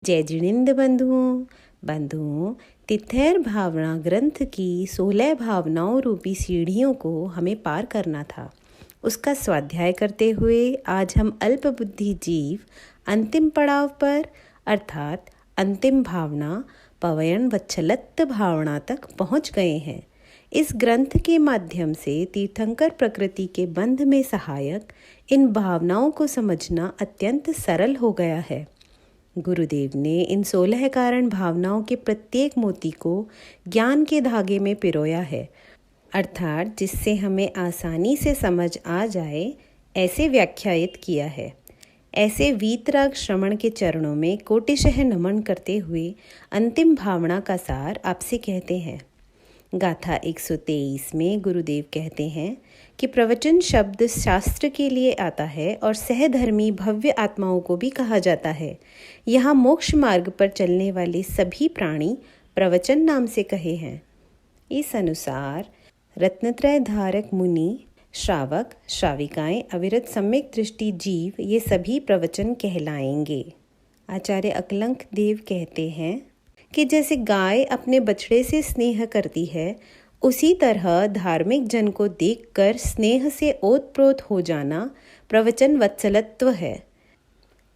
जय जिनेंद बंधुओं, तिथैर भावना ग्रंथ की 16 भावनाओं रूपी सीढ़ियों को हमें पार करना था। उसका स्वाध्याय करते हुए आज हम अल्पबुद्धि जीव अंतिम पड़ाव पर अर्थात अंतिम भावना पवयन वत्सलत्व भावना तक पहुँच गए हैं। इस ग्रंथ के माध्यम से तीर्थंकर प्रकृति के बंध में सहायक इन भावनाओं को समझना अत्यंत सरल हो गया है। गुरुदेव ने इन 16 कारण भावनाओं के प्रत्येक मोती को ज्ञान के धागे में पिरोया है, अर्थात जिससे हमें आसानी से समझ आ जाए ऐसे व्याख्यायित किया है। ऐसे वीतराग श्रवण के चरणों में कोटिशः नमन करते हुए अंतिम भावना का सार आपसे कहते हैं। गाथा 123 में गुरुदेव कहते हैं कि प्रवचन शब्द शास्त्र के लिए आता है और सहधर्मी भव्य आत्माओं को भी कहा जाता है। यहाँ मोक्ष मार्ग पर चलने वाले सभी प्राणी प्रवचन नाम से कहे हैं। इस अनुसार रत्नत्रय धारक मुनि, श्रावक, श्राविकाएं, अविरत सम्यक दृष्टि जीव ये सभी प्रवचन कहलाएंगे। आचार्य अकलंक देव कहते हैं कि जैसे गाय अपने बछड़े से स्नेह करती है, उसी तरह धार्मिक जन को देखकर स्नेह से ओतप्रोत हो जाना प्रवचन वत्सलत्व है।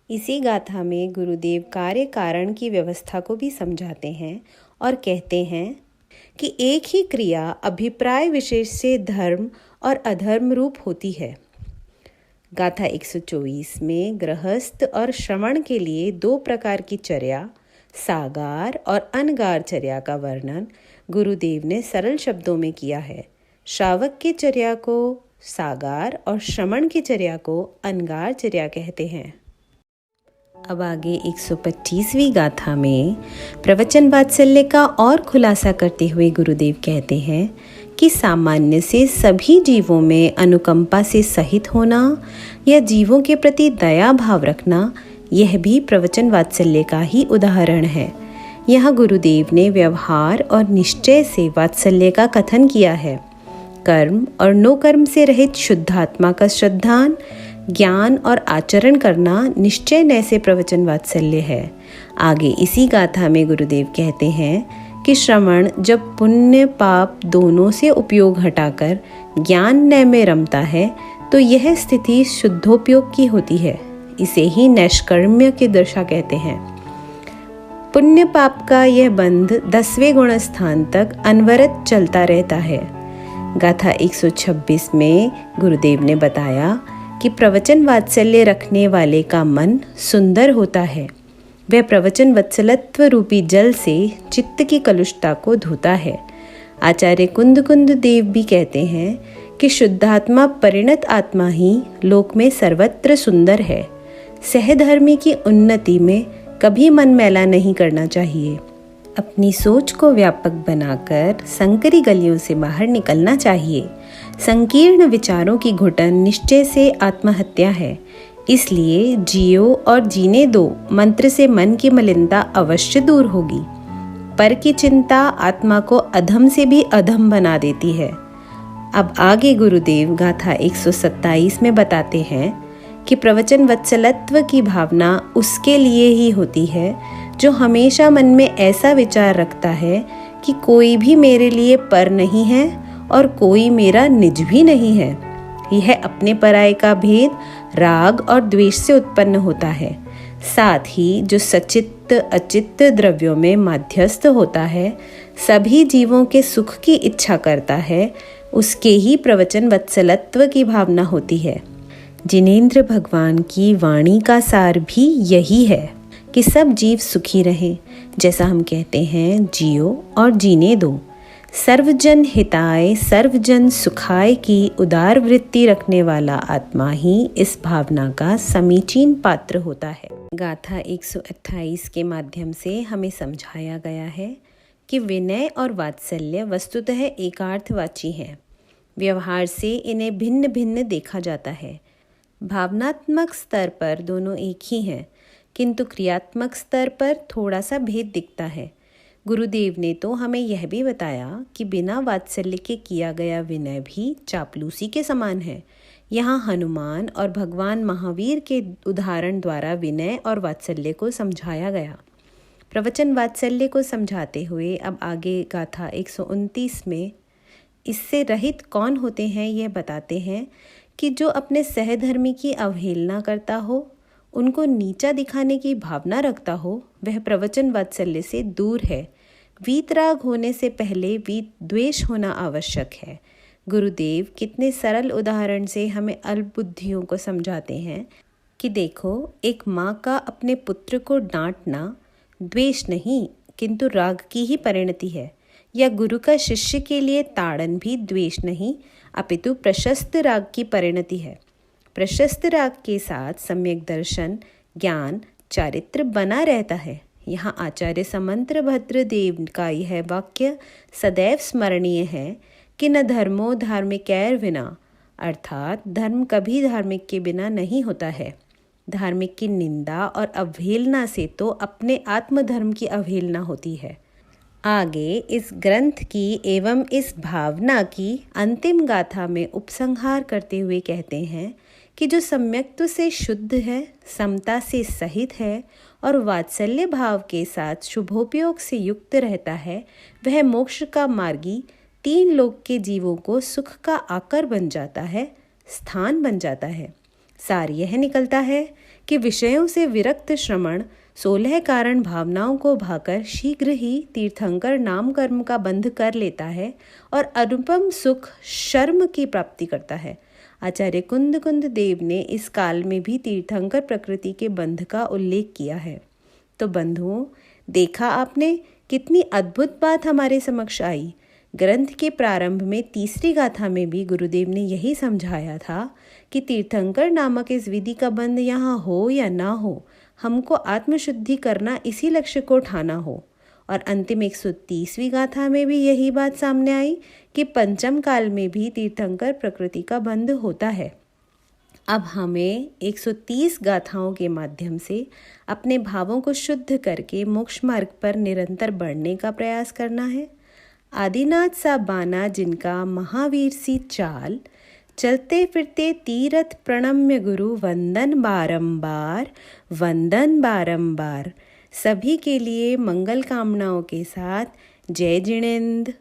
इसी गाथा में गुरुदेव कार्य कारण की व्यवस्था को भी समझाते हैं और कहते हैं कि एक ही क्रिया अभिप्राय विशेष से धर्म और अधर्म रूप होती है। गाथा 124 में गृहस्थ और श्रवण के लिए 2 प्रकार की चर्या, सागार और अनगार चर्या का वर्णन गुरुदेव ने सरल शब्दों में किया है। श्रावक की चर्या को सागार और श्रवण की चर्या को अनगार चर्या कहते हैं। अब आगे 125वीं गाथा में प्रवचन वात्सल्य का और खुलासा करते हुए गुरुदेव कहते हैं कि सामान्य से सभी जीवों में अनुकंपा से सहित होना या जीवों के प्रति दया भाव रखना, यह भी प्रवचन वात्सल्य का ही उदाहरण है। यहाँ गुरुदेव ने व्यवहार और निश्चय से वात्सल्य का कथन किया है। कर्म और नो कर्म से रहित शुद्धात्मा का श्रद्धान, ज्ञान और आचरण करना निश्चय नय से प्रवचन वात्सल्य है। आगे इसी गाथा में गुरुदेव कहते हैं कि श्रवण जब पुण्य पाप दोनों से उपयोग हटाकर ज्ञान नय में रमता है तो यह स्थिति शुद्धोपयोग की होती है। इसे ही नैष्कर्म्य की दशा कहते हैं। पुण्य पाप का यह बंध 10वें गुण स्थान तक अनवरत चलता रहता है। गाथा 126 में गुरुदेव ने बताया कि प्रवचन वात्सल्य रखने वाले का मन सुंदर होता है। वह प्रवचन वत्सलत्व रूपी जल से चित्त की कलुषता को धोता है। आचार्य कुंद देव भी कहते हैं कि शुद्धात्मा परिणत आत्मा ही लोक में सर्वत्र सुंदर है। सहधर्मी की उन्नति में कभी मन मैला नहीं करना चाहिए। अपनी सोच को व्यापक बनाकर संकरी गलियों से बाहर निकलना चाहिए। संकीर्ण विचारों की घुटन निश्चय से आत्महत्या है। इसलिए जियो और जीने दो मंत्र से मन की मलिनता अवश्य दूर होगी। पर की चिंता आत्मा को अधम से भी अधम बना देती है। अब आगे गुरुदेव गाथा 127 में बताते हैं कि प्रवचन वत्सलत्व की भावना उसके लिए ही होती है जो हमेशा मन में ऐसा विचार रखता है कि कोई भी मेरे लिए पर नहीं है और कोई मेरा निज भी नहीं है। यह अपने पराये का भेद राग और द्वेष से उत्पन्न होता है। साथ ही जो सचित्त अचित्त द्रव्यों में माध्यस्थ होता है, सभी जीवों के सुख की इच्छा करता है, उसके ही प्रवचन वत्सलत्व की भावना होती है। जिनेंद्र भगवान की वाणी का सार भी यही है कि सब जीव सुखी रहें। जैसा हम कहते हैं, जियो और जीने दो। सर्वजन हिताय सर्वजन सुखाय की उदार वृत्ति रखने वाला आत्मा ही इस भावना का समीचीन पात्र होता है। गाथा 128 के माध्यम से हमें समझाया गया है कि विनय और वात्सल्य वस्तुतः एकार्थवाची हैं। व्यवहार से इन्हें भिन्न भिन्न देखा जाता है। भावनात्मक स्तर पर दोनों एक ही हैं, किंतु क्रियात्मक स्तर पर थोड़ा सा भेद दिखता है। गुरुदेव ने तो हमें यह भी बताया कि बिना वात्सल्य के किया गया विनय भी चापलूसी के समान है। यहाँ हनुमान और भगवान महावीर के उदाहरण द्वारा विनय और वात्सल्य को समझाया गया। प्रवचन वात्सल्य को समझाते हुए अब आगे गाथा 129 में इससे रहित कौन होते हैं यह बताते हैं कि जो अपने सहधर्मी की अवहेलना करता हो, उनको नीचा दिखाने की भावना रखता हो, वह प्रवचन वात्सल्य से दूर है। वीतराग होने से पहले वीत द्वेष होना आवश्यक है। गुरुदेव कितने सरल उदाहरण से हमें अल्पबुद्धियों को समझाते हैं कि देखो, एक माँ का अपने पुत्र को डांटना द्वेष नहीं किंतु राग की ही परिणति है, या गुरु का शिष्य के लिए ताड़न भी द्वेष नहीं अपितु प्रशस्त राग की परिणति है। प्रशस्त राग के साथ सम्यक दर्शन, ज्ञान, चारित्र बना रहता है। यहाँ आचार्य समंत्र भद्रदेव का यह वाक्य सदैव स्मरणीय है कि न धर्मो धार्मिकैर विना, अर्थात धर्म कभी धार्मिक के बिना नहीं होता है। धार्मिक की निंदा और अवहेलना से तो अपने आत्मधर्म की अवहेलना होती है। आगे इस ग्रंथ की एवं इस भावना की अंतिम गाथा में उपसंहार करते हुए कहते हैं कि जो सम्यक्त्व से शुद्ध है, समता से सहित है और वात्सल्य भाव के साथ शुभोपयोग से युक्त रहता है, वह मोक्ष का मार्गी तीन लोक के जीवों को सुख का आकर बन जाता है, स्थान बन जाता है। सार यह निकलता है कि विषयों से विरक्त श्रमण 16 कारण भावनाओं को भाकर शीघ्र ही तीर्थंकर नाम कर्म का बंध कर लेता है और अनुपम सुख शर्म की प्राप्ति करता है। आचार्य कुंद देव ने इस काल में भी तीर्थंकर प्रकृति के बंध का उल्लेख किया है। तो बंधुओं, देखा आपने कितनी अद्भुत बात हमारे समक्ष आई। ग्रंथ के प्रारंभ में तीसरी गाथा में भी गुरुदेव ने यही समझाया था कि तीर्थंकर नामक इस विधि का बंध यहाँ हो या ना हो, हमको आत्मशुद्धि करना इसी लक्ष्य को ठाना हो। और अंतिम 130वीं गाथा में भी यही बात सामने आई कि पंचम काल में भी तीर्थंकर प्रकृति का बंध होता है। अब हमें 130 गाथाओं के माध्यम से अपने भावों को शुद्ध करके मोक्ष मार्ग पर निरंतर बढ़ने का प्रयास करना है। आदिनाथ सा बाना जिनका महावीर सी चाल, चलते फिरते तीरथ प्रणम्य गुरु वंदन बारंबार। सभी के लिए मंगल कामनाओं के साथ जय जिनेंद्र।